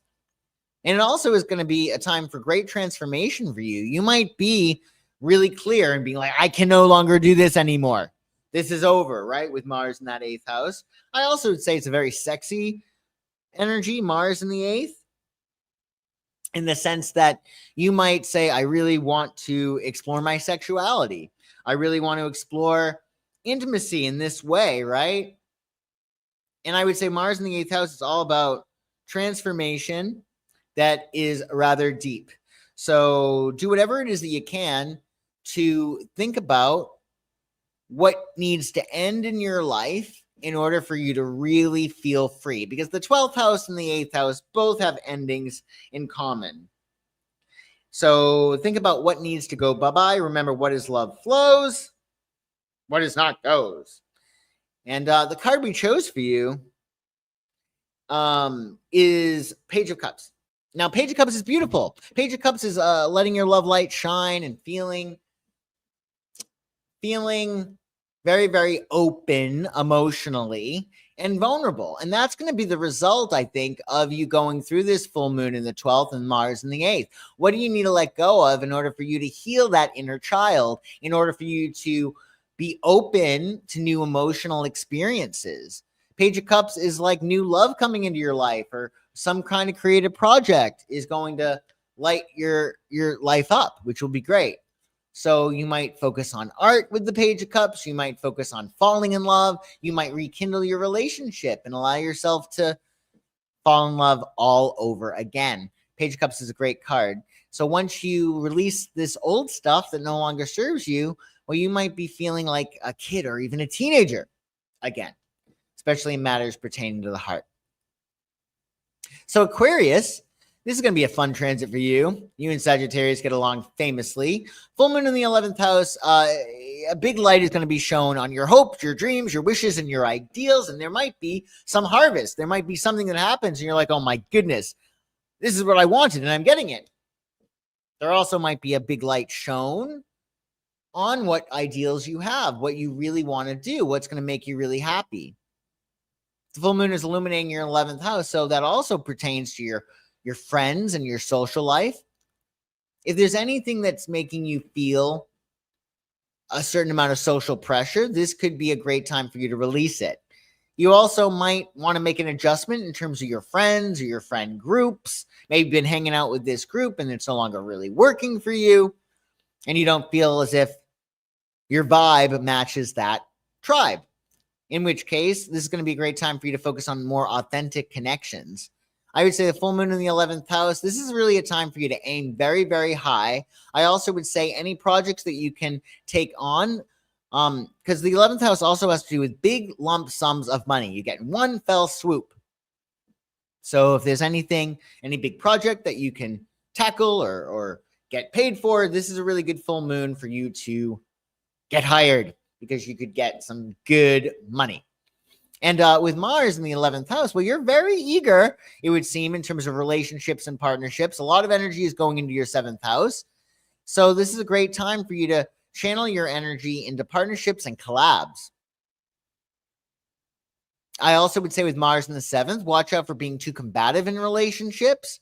And it also is going to be a time for great transformation for you. You might be really clear and being like, I can no longer do this anymore. This is over, right? With Mars in that 8th house. I also would say it's a very sexy energy, Mars in the 8th, in the sense that you might say, I really want to explore my sexuality. I really want to explore intimacy in this way, right? And I would say Mars in the 8th house is all about transformation that is rather deep. So do whatever it is that you can to think about what needs to end in your life in order for you to really feel free, because the 12th house and the 8th house both have endings in common. So think about what needs to go bye-bye. Remember, what is love flows, what is not goes. And the card we chose for you is Page of Cups. Now, Page of Cups is beautiful. Page of Cups is letting your love light shine and feeling very, very open emotionally and vulnerable. And that's going to be the result, I think, of you going through this full moon in the 12th and Mars in the 8th. What do you need to let go of in order for you to heal that inner child, in order for you to be open to new emotional experiences? Page of Cups is like new love coming into your life, or some kind of creative project is going to light your life up, which will be great. So you might focus on art with the Page of Cups. You might focus on falling in love. You might rekindle your relationship and allow yourself to fall in love all over again. Page of Cups is a great card. So once you release this old stuff that no longer serves you, well, you might be feeling like a kid or even a teenager again, especially in matters pertaining to the heart. So Aquarius, this is going to be a fun transit for you. You and Sagittarius get along famously. Full moon in the 11th house. A big light is going to be shown on your hopes, your dreams, your wishes, and your ideals. And there might be some harvest. There might be something that happens and you're like, oh my goodness, this is what I wanted and I'm getting it. There also might be a big light shown on what ideals you have, what you really want to do, what's going to make you really happy. The full moon is illuminating your 11th house. So that also pertains to your friends and your social life. If there's anything that's making you feel a certain amount of social pressure, this could be a great time for you to release it. You also might want to make an adjustment in terms of your friends or your friend groups. Maybe you've been hanging out with this group and it's no longer really working for you, and you don't feel as if your vibe matches that tribe. In which case, this is going to be a great time for you to focus on more authentic connections. I would say the full moon in the 11th house, this is really a time for you to aim very, very high. I also would say any projects that you can take on, because the 11th house also has to do with big lump sums of money. You get one fell swoop. So if there's any big project that you can tackle or get paid for, this is a really good full moon for you to get hired, because you could get some good money. And with Mars in the 11th house, well, you're very eager, it would seem, in terms of relationships and partnerships. A lot of energy is going into your 7th house. So this is a great time for you to channel your energy into partnerships and collabs. I also would say with Mars in the 7th, watch out for being too combative in relationships,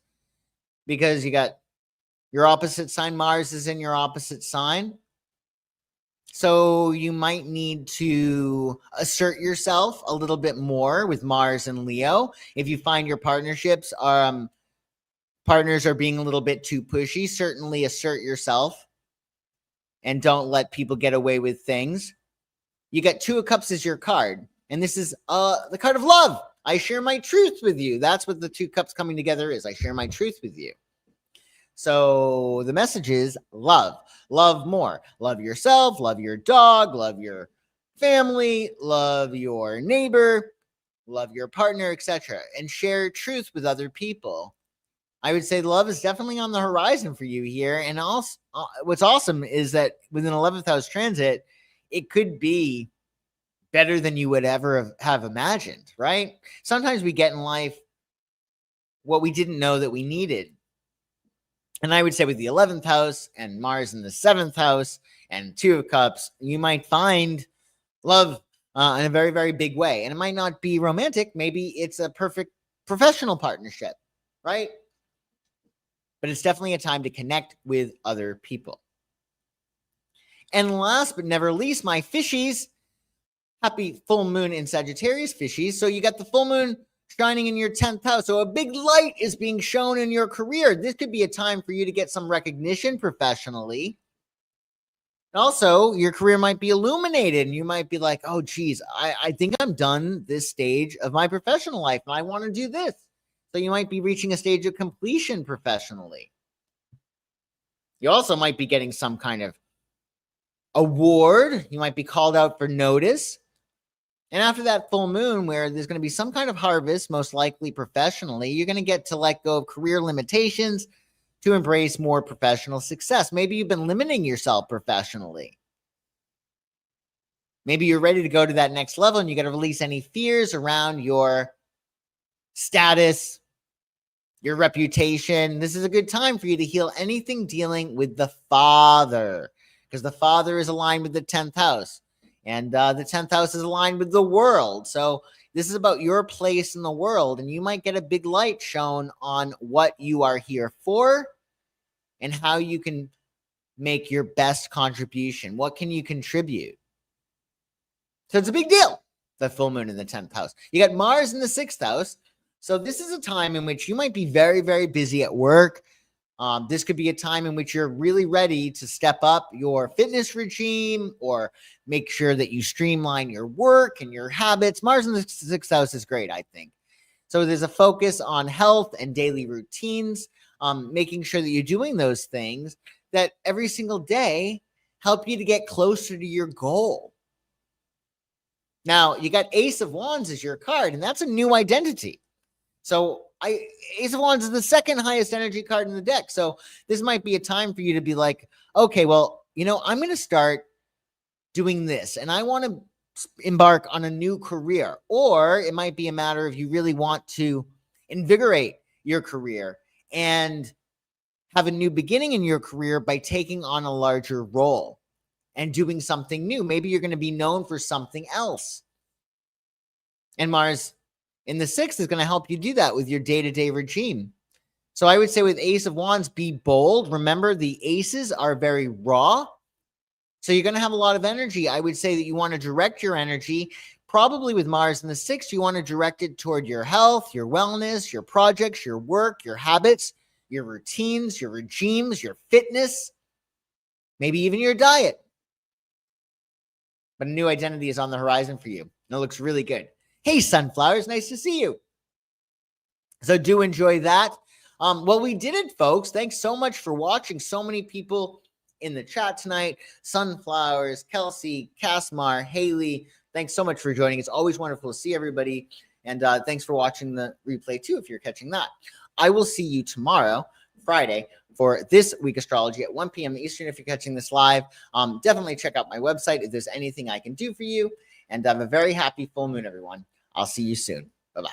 because you got your opposite sign. Mars is in your opposite sign. So you might need to assert yourself a little bit more with Mars and Leo. If you find your partners are being a little bit too pushy, certainly assert yourself and don't let people get away with things. You got Two of Cups as your card, and this is the card of love. I share my truth with you. That's what the Two Cups coming together is. I share my truth with you. So the message is love. Love more. Love yourself, love your dog, love your family, love your neighbor, love your partner, etc. And share truth with other people. I would say love is definitely on the horizon for you here. And also, what's awesome is that with an 11th house transit, it could be better than you would ever have imagined, right? Sometimes we get in life what we didn't know that we needed. And I would say with the 11th house and Mars in the 7th house and Two of Cups, you might find love in a very, very big way. And it might not be romantic. Maybe it's a perfect professional partnership, right? But it's definitely a time to connect with other people. And last but never least, my fishies, happy full moon in Sagittarius, fishies. So you got the full moon shining in your 10th house. So a big light is being shown in your career. This could be a time for you to get some recognition professionally. Also, your career might be illuminated and you might be like, oh, geez, I think I'm done this stage of my professional life and I want to do this. So you might be reaching a stage of completion professionally. You also might be getting some kind of award. You might be called out for notice. And after that full moon, where there's going to be some kind of harvest, most likely professionally, you're going to get to let go of career limitations to embrace more professional success. Maybe you've been limiting yourself professionally. Maybe you're ready to go to that next level and you got to release any fears around your status, your reputation. This is a good time for you to heal anything dealing with the father, because the father is aligned with the 10th house. And the 10th house is aligned with the world. So this is about your place in the world. And you might get a big light shown on what you are here for and how you can make your best contribution. What can you contribute? So it's a big deal, the full moon in the 10th house. You got Mars in the 6th house. So this is a time in which you might be very, very busy at work. This could be a time in which you're really ready to step up your fitness regime or make sure that you streamline your work and your habits. Mars in the 6th house is great, I think. So there's a focus on health and daily routines, making sure that you're doing those things that every single day help you to get closer to your goal. Now, you got Ace of Wands as your card, and that's a new identity. So Ace of Wands is the second highest energy card in the deck. So this might be a time for you to be like, okay, well, I'm going to start doing this and I want to embark on a new career. Or it might be a matter of you really want to invigorate your career and have a new beginning in your career by taking on a larger role and doing something new. Maybe you're going to be known for something else. And Mars in the 6th is going to help you do that with your day-to-day regime. So I would say with Ace of Wands, be bold. Remember, the aces are very raw. So you're going to have a lot of energy. I would say that you want to direct your energy, probably with Mars in the 6th, you want to direct it toward your health, your wellness, your projects, your work, your habits, your routines, your regimes, your fitness, maybe even your diet. But a new identity is on the horizon for you. And it looks really good. Hey, sunflowers, nice to see you. So do enjoy that. Well, we did it, folks. Thanks so much for watching. So many people in the chat tonight. Sunflowers, Kelsey, Casmar, Haley. Thanks so much for joining. It's always wonderful to see everybody. And thanks for watching the replay, too, if you're catching that. I will see you tomorrow, Friday, for This Week Astrology at 1 p.m. Eastern if you're catching this live. Definitely check out my website if there's anything I can do for you. And have a very happy full moon, everyone. I'll see you soon. Bye-bye.